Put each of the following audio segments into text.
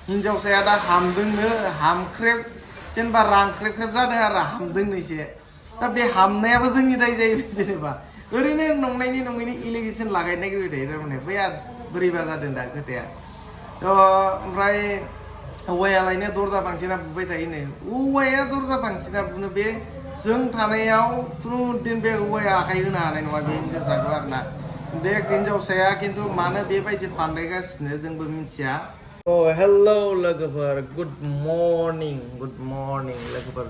हिनजावसाया दा हामदोंनो हामख्रेब जेनेबा रांख्रेब जादों आरो हामदोंनो एसे दा बे हामनायाबो जोंनि दाय जायो जेनेबा ओरैनो नंनायनि नङैनि इलिगेसन लागायनो नागिरबाय थायो थारमाने बैया बोरैबा जादों दा खोथाया ओमफ्राय औवायालायनो दरजा बांसिना बुबाय थायोनो औवाया दरजा बांसिना बुनो बे जों थानायाव खुनु दिन बे औवाया आखाइ होनो हानाय नङा बे हिनजावसाखौ आरोना बे हिनजावसाया खिन्थु मानो बेबायदि फानदायगासिनो जोंबो मिथिया हेलौ लोगोफोर गुड मर्निं लोगोफोर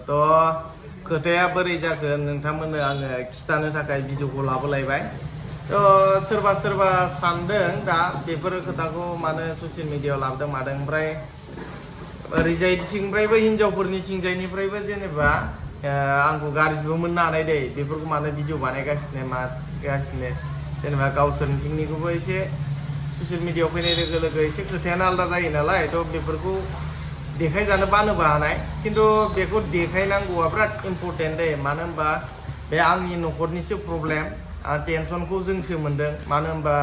खोथाया बोरै जाखो नोंथांमोननो आङो खिथानो थाखाय भिडिअखौ लाबोलायबाय सोरबा सानदों दा बेफोर खोथाखौ मानो ससियेल मिडियायाव लाबोदों मादों ओमफ्राय ओरैजायथिंनिफ्रायबो हिनजावफोरनि थिंजायनिफ्रायबो जेनेबा आंखौ गाज्रिबो मोननो हानाय दै बेफोरखौ मानो भिडिअ बानायगासिनो मागासिनो जेनेबा गावसोरनिथिंनिखौबो एसे ससियेल मिडियायाव फैनाय लोगो लोगो एसे खोथायानो आलादा जायो नालाय बेफोरखौ देखायजानो बानोबो हानाय खिन्थु बेखौ देखायनांगौआ बिराद इम्परटेन्ट दै मानो होनबा बे आंनि न'खरनिसो प्रब्लेम टेनसनखौ जोंसो मोनदों मानो होनबा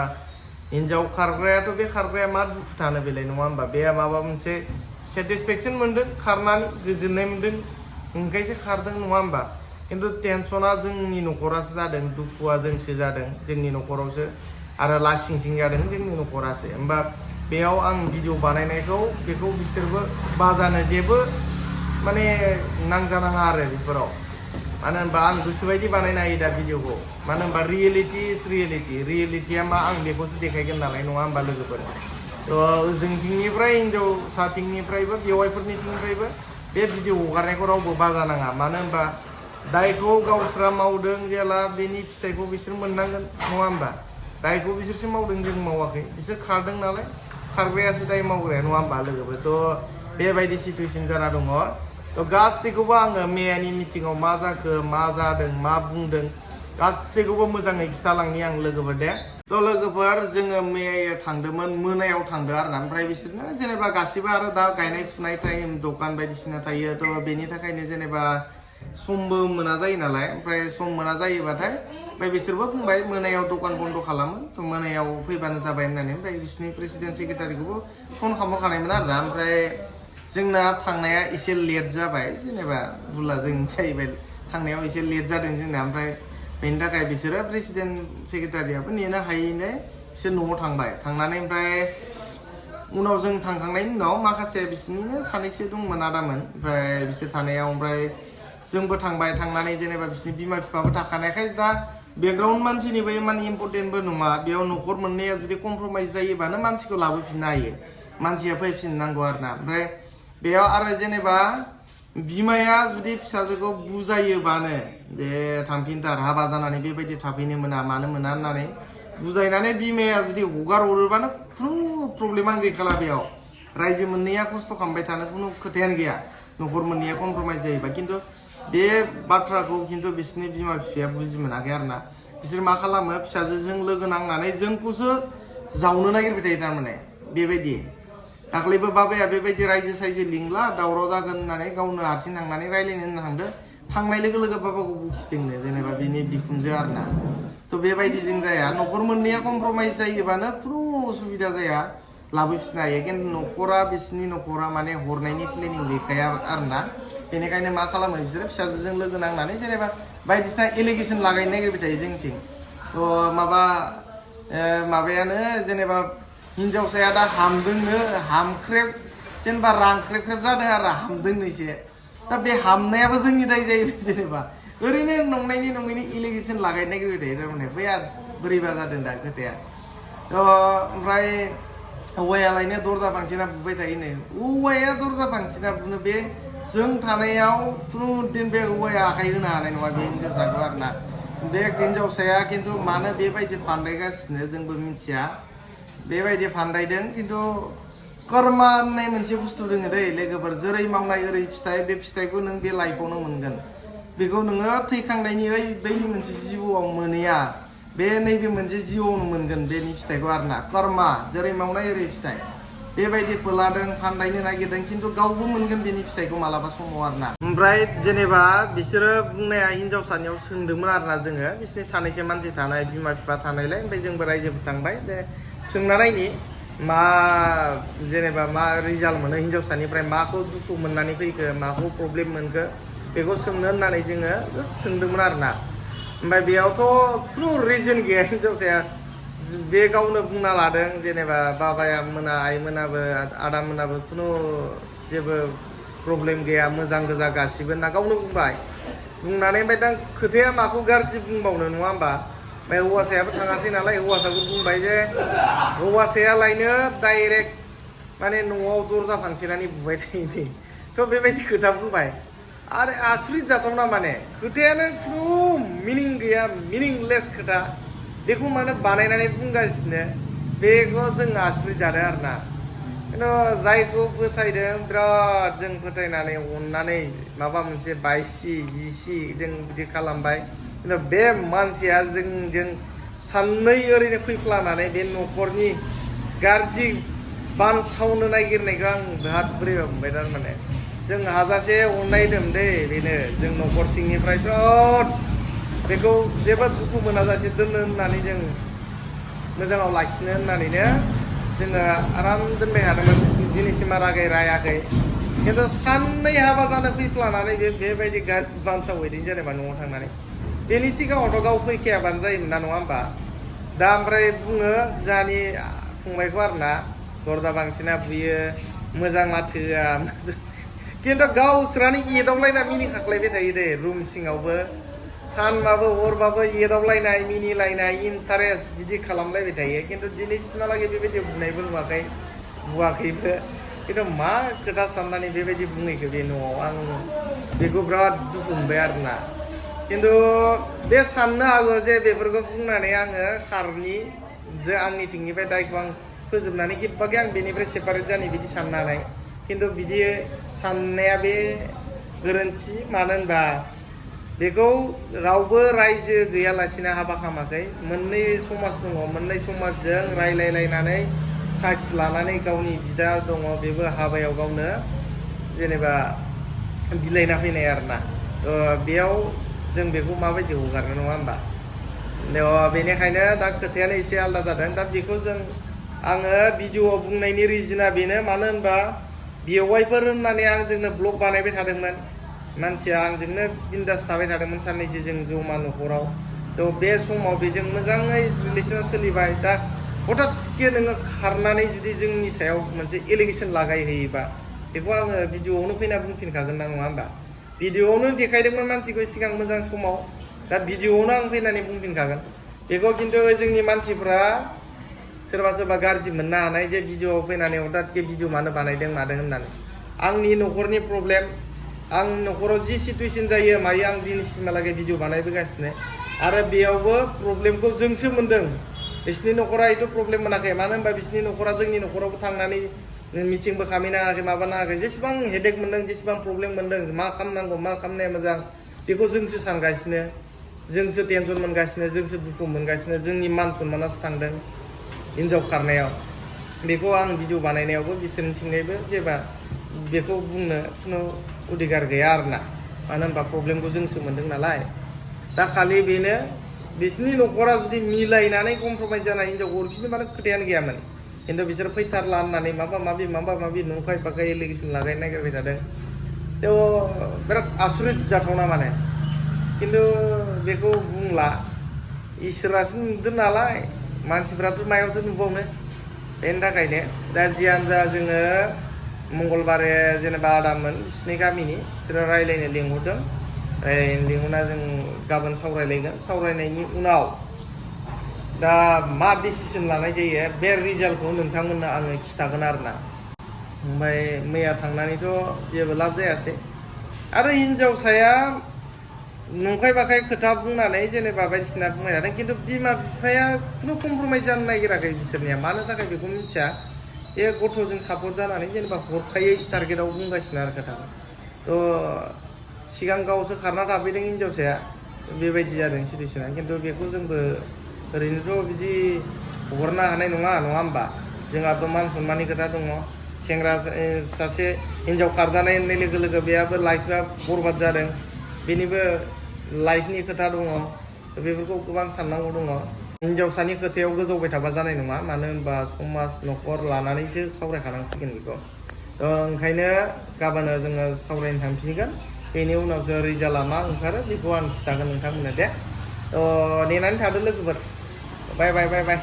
हिनजाव खारग्रायाथ' बे खारग्राया मा दुखु थानो बेलाय नङा होनबा बे माबा मोनसे सेटिसफेक्सन मोनदों खारनानै गोजोननाय मोनदों ओंखायसो खारदों नङा होनबा खिन्थु टेनसना जोंनि न'खरासो जादों दुखुआ जोंसो जादों जोंनि न'खरावसो आरो लासिं सिं जादों जोंनि न'खरासो होमबा बेयाव आं भिडिअ बानायनायखौ बेखौ बिसोरबो बाजानो जेबो माने नांजानाङा आरो बेफोराव मानो होनबा आं गोसोबायदि बानायनो हायो दा भिडिअखौ मानो होनबा रियेलिटि इज रियेलिटिया मा आं बेखौसो देखायगोन नालाय नङा होनबा लोगोफोर जोंथिंनिफ्राय हिनजावसाथिंनिफ्रायबो बेवाइफोरनिथिंनिफ्रायबो बे भिडिअ हगारनायखौ रावबो बाजानाङा मानो होनबा दायखौ गावस्रा मावदों जेला बेनि फिथाइखौ बिसोर मोननांगोन नङा होनबा दायखौ बिसोरसो मावदों जों मावाखै बिसोर खारदों नालाय खारग्रायासो दाय मावग्राया नङा होनबा लोगोफोर बेबायदि सिटुवेसन जाना दङ गासैखौबो आङो मेयानि मिटिङाव मा जाखो मा जादों मा बुंदों गासैखौबो मोजाङै खिथालांनि आं लोगोफोर दे लोगोफोर जोङो मैया थांदोंमोन मोनायाव थांदों आरोना ओमफ्राय बिसोरनो जेनेबा गासिबो आरो दा गायनाय फुनाय टाइम दखान बायदिसिना थायो बेनि थाखायनो जेनेबा समबो मोना जायो नालाय ओमफ्राय सम मोना जायोबाथाय ओमफ्राय बिसोरबो बुंबाय मोनायाव दखान बन्द खालामो मोनायाव फैबानो जाबाय होननानै ओमफ्राय बिसोरनि प्रेसिडेन्ट सेक्रेटारिखौबो फन खालामखानायमोन आरोना ओमफ्राय जोंना थांनाया एसे लेट जाबाय जेनेबा भुला जों जाहैबाय थांनायाव एसे लेट जादों जोंना ओमफ्राय बेनि थाखाय बिसोरो प्रेसिडेन्ट सेक्रेटारियाबो नेनो हायैनो बिसोर न'आव थांबाय थांनानै ओमफ्राय उनाव जों थांखांनायनि उनाव माखासे बिसोरनिनो सानैसो दंमोन आदामोन ओमफ्राय बिसोर थानायाव ओमफ्राय जोंबो थांबाय थांनानै जेनेबा बिसोरनि बिमा बिफाबो थाखानायखाय दा बेकग्राउन्ड मानसिनिबो इमान इम्परटेन्टबो नङा बेयाव न'खर मोननैया जुदि कमप्रमाइज जायोबानो मानसिखौ लाबोफिननो हायो मानसिया फैफिननांगौ आरोना ओमफ्राय बेयाव आरो जेनेबा बिमाया जुदि फिसाजोखौ बुजायोबानो जे थांफिनथार हाबा जानानै बेबायदि थाफैनो मोना मानो मोना होननानै बुजायनानै बिमाया जुदि हगार हरोबानो खुनु प्रब्लेमानो गैखाला बेयाव रायजो मोननैया खस्थ' खालामबाय थानो खुनु खोथायानो गैया न'खर मोननैया कमप्रमाइज जायोबा खिन्थु बे बाथ्राखौ खिन्थु बिसोरनि बिमा बिफाया बुजि मोनाखै आरोना बिसोर मा खालामो फिसाजोजों लोगो नांनानै जोंखौसो जावनो नागिरबाय थायो थारमाने बेबायदि दाख्लैबो बाबाया बेबायदि रायजो सायजो लिंला दावराव जागोन होननानै गावनो हारसिं थांनानै रायज्लायनो होनना थांदों थांनाय लोगो लोगो बाबाखौ बुखिदोंनो जेनेबा बिनि बिखुनजो आरोना बेबायदि जों जाया न'खर मोननैया कमप्रमाइज जायोबानो खुनु उसुबिदा जाया लाबोफिननो हायो खिन्थु न'खरा बिसोरनि न'खरा माने हरनायनि प्लेनिं गैखाया आरोना बेनिखायनो मा खालामो बिसोरो फिसाजोजों लोगो नांनानै जेनेबा बायदिसिना एलिगेसन लागायनो नागिरबाय थायो जोंथिं माबायानो जेनेबा हिनजावसाया दा हामदोंनो हामख्रेब जेनेबा रांख्रेब जादों आरो हामदोंनो एसे दा बे हामनायाबो जोंनि दाय जायो जेनेबा ओरैनो नंनायनि नङैनि इलिगेसन लागायनो नागिरबाय थायो थारमाने बैया बोरैबा जादों दा खोथाया ओमफ्राय औवायालायनो दरजा बांसिना बुबाय थायोनो औवाया दरजा बांसिना बुनो बे जों थानायाव खुनु दिन बे औवाया आखाइ होनो हानाय नङा बे हिनजावसाखौ आरोना बे हिनजावसाया खिन्थु मानो बेबायदि फानदायगासिनो जोंबो मिथिया बेबायदि फानदायदों खिन्थु कर्मा होननाय मोनसे बुस्थु दङ दै लोगोफोर जेरै मावनाय ओरै फिथाइ बे फिथाइखौ नों बे लाइफआवनो मोनगोन बेखौ नोङो थैखांनायनि बै मोनसे जिउआव मोनैया बे नैबे मोनसे जिउआवनो मोनगोन बेनि फिथाइखौ आरोना कर्मा जेरै मावनाय ओरै फिथाइ बेबायदि फोलादों फानदायनो नागिरदों खिन्थु गावबो मोनगोन बेनि फिथाइखौ मालाबा समाव आरोना ओमफ्राय जेनेबा बिसोरो बुंनाया हिनजावसानियाव सोंदोंमोन आरोना जोङो बिसोरनि सानैसो मानसि थानाय बिमा बिफा थानायलाय ओमफ्राय जोंबो रायजोबो थांबाय दे सोंना नायनि मा जेनेबा मा रिजाल्ट मोनो हिन्जावसानिफ्राय माखौ दुखु मोननानै फैखो माखौ प्रब्लेम मोनखो बेखौ सोंनो होननानै जोङो सोंदोंमोन आरोना। ओमफ्राय बेयावथ' खुनु रिजन गैया हिन्जावसाया बे गावनो बुंना लादों जेनेबा बाबाया मोना आइमोनाबो आदामोनाबो खुनु जेबो प्रब्लेम गैया मोजां गोजा गासिबो होनना गावनो बुंबाय। बुंनानै ओमफ्राय दा खोथाया माखौ गाज्रि बुंबावनो नङा होमबा। ओमफ्राय हौवासायाबो थाङासै नालाय हौवासाखौ बुंबाय जे हौवासायालायनो डाइरेक्ट माने न'आव दरजा फांथेनानै बुबाय थायो थ' बेबायदि खोथा बुंबाय। आरो आसुरित जाथावना माने खोथायानो खुनु मिनिं गैया मिनिंलेस खोथा बेखौ मानो बानायनानै बुंगासिनो बेखौ जों आसुरित जादों आरोना। खिन्थु जायखौ फोथायदों बिराद जों फोथायनानै अननानै माबा मोनसे बायसि जिसि जों बिदि खालामबाय। खिन्थु बे मानसिया जोंजों साननै ओरैनो फैफ्लानानै बे न'खरनि गाज्रि बानसावनो नागिरनायखौ आं बिराद बोरैबा मोनबाय थारमाने। जों हाजासे अननाय दं दे बेनो जों न'खरथिंनिफ्राय बिराद बेखौ जेबो दुखु मोनाजासे दोननो होननानै जों मोजाङाव लाखिनो होननानैनो जोङो आराम दोनबाय थादोंमोन दिनैसिमहालागै रायाखै। खिन्थु साननै हाबा जानो फैफ्लानानै बेबायदि गाज्रि बानसावहैदों जेनेबा न'आव थांनानै। बेनि सिगाङावथ' गाव फैखायाबानो जायोमोन ना नङा होमबा। दा ओमफ्राय बुङो जोंहानि फंबायखौ आरोना दरजा बांसिना बुयो मोजां माथो होआ खिन्थु गावसोरानो एदावलायना मिनि खाख्लायबाय थायो दे रुम सिङावबो सानबाबो हरबाबो एदावलायनाय मिनिलायनाय इन्टारेस्ट बिदि खालामलायबाय थायो। खिन्थु दिनैसिमहालागै बेबायदि बुंनायबो नुवाखै बुवाखैबो। खिन्थु मा खोथा साननानै बेबायदि बुङैखो बे न'आव आं बेखौ बिराद दुखु मोनबाय आरोना। खिन्थु बे साननो हागौ जे बेफोरखौ बुंनानै आङो खारनि जे आंनिथिंनिफ्राय दायखौ आं फोजोबनानै गिबागै आं बेनिफ्राय सेपारेट जानाय बिदि साननो हानाय। खिन्थु बिदि साननाया बे गोरोन्थि मानो होनबा बेखौ रावबो रायजो गैयालासिनो हाबा खालामाखै। मोननै समाज दङ मोननै समाजजों रायलायलायनानै साखि लानानै गावनि बिदा दङ बेबो हाबायाव गावनो जेनेबा बिलाइना फैनाय आरोना। बेयाव जों बेखौ माबायदि हगारनो नङा होमबा। बेनिखायनो दा खोथायानो एसे आलादा जादों। दा बेखौ आङो भिडिअआव बुंनायनि रिजोना बेनो मानो होनबा बेवाइफोर होननानै आं जोंनो ब्लग बानायबाय थादोंमोन। मानसिया आंजोंनो बिन्दास थाबाय थादोंमोन साननैसो जों जमा न'खराव। थ' बे समाव बेजों मोजाङै रिलेसना सोलिबाय। दा हठातके नोङो खारनानै जुदि जोंनि सायाव मोनसे एलिगेसन लागायहैयोबा बेखौ आङो भिडिअआवनो फैना बुंफिनखागोन ना नङा होमबा। भिडिअआवनो देखायदोंमोन मानसिखौ सिगां मोजां समाव दा भिडिअआवनो आं फैनानै बुंफिनखागोन बेखौ। खिन्थु जोंनि मानसिफ्रा सोरबा सोरबा गाज्रि मोननो हानाय जे भिडिअआव फैनानै हठातके भिडिअ मानो बानायदों मादों होननानै। आंनि न'खरनि प्रब्लेम आं न'खराव जि सिटुवेसन जायो मायो आं दिनैसिमहालागै भिडिअ बानायबोगासिनो आरो बेयावबो प्रब्लेमखौ जोंसो मोनदों। बिसिनि न'खरा एथ' प्रब्लेम मोनाखै मानो होनबा बिसिनि न'खरा जोंनि न'खरावबो थांनानै मिटिंबो खालामनो हायाखै माबानो हायाखै। जेसेबां हेडेक मोनदों जेसेबां प्रब्लेम मोनदों मा खालामनांगौ मा खालामनाया मोजां बेखौ जोंसो सानगासिनो जोंसो टेनसन मोनगासिनो जोंसो दुखु मोनगासिनो। जोंनि मान सन्मानासो थांदों हिनजाव खारनायाव। बेखौ आं भिडिअ बानायनायावबो बिसोरनिथिंजायबो जेबा बेखौ बुंनो खुनु अधिकार गैया आरोना। मानो होनबा प्रब्लेमखौ जोंसो मोनदों नालाय। दा खालि बेनो बिसिनि न'खरा जुदि मिलायनानै कमप्रमाइस जानाय हिनजावखौ हरफिनोबानो खोथायानो गैयामोन। खिन्थु बिसोर फैथारला होननानै माबा माबि नंखाय बाखाय एलिगेसन लागायनो नागिरबाय थादों। थ' बिराद आसुरित जाथावना माने। खिन्थु बेखौ बुंला इसोरासो नुदों नालाय मानसिफ्राथ' मायावथो नुबावनो। बेनि थाखायनो दा जियानो जा जोङो मंगलबारे जेनेबा आदामोन बिसिनि गामिनि बिसोरो रायलायनो लिंहरदों। लिंहरना जों गाबोन सावरायलायगोन। सावरायनायनि उनाव दा मा डिसिसन लानाय जायो बे रिजाल्टखौ नोंथांमोननो आङो खिथागोन आरोना। ओमफ्राय मैया थांनानैथ' जेबो लाब जायासै। आरो हिनजावसाया नंखाय बाखाय खोथा बुंनानै जेनेबा बायदिसिना बुंबाय थादों। खिन्थु बिमा बिफाया खुनु कमप्रमाइस जानो नागिराखै बिसोरनिया मानो थाखाय बेखौ मिथिया। बे गथ'जों सापर्ट जानानै जेनेबा हरखायै टारगेटआव बुंगासिनो आरो खोथाखौ। थ' सिगां गावसो खारना थाफैदों हिनजावसाया बेबायदि जादों सिटुवेसना। खिन्थु बेखौ जोंबो ओरैनोथ' बिदि हगारनो हानाय नङा होमबा। जोंहाबो मान सन्माननि खोथा दङ। सेंग्रा सासे हिनजाव खारजानाय होननाय लोगो लोगो बेहाबो लाइफआ बरबाद जादों बेनिबो लाइफनि खोथा दङ। बेफोरखौ गोबां साननांगौ दङ। हिनजावसानि खोथायाव गोजौबाय थाबा जानाय नङा मानो होनबा समाज न'खर लानानैसो सावरायखानांसिगोन बेखौ ओंखायनो गाबोनो जोङो सावरायनो थांफिनगोन बेनि उनावसो रिजाल्टआ मा ओंखारो बेखौ आं खिथागोन नोंथांमोननो दे नेनानै थादो लोगोफोर बाय बाय बाय बाय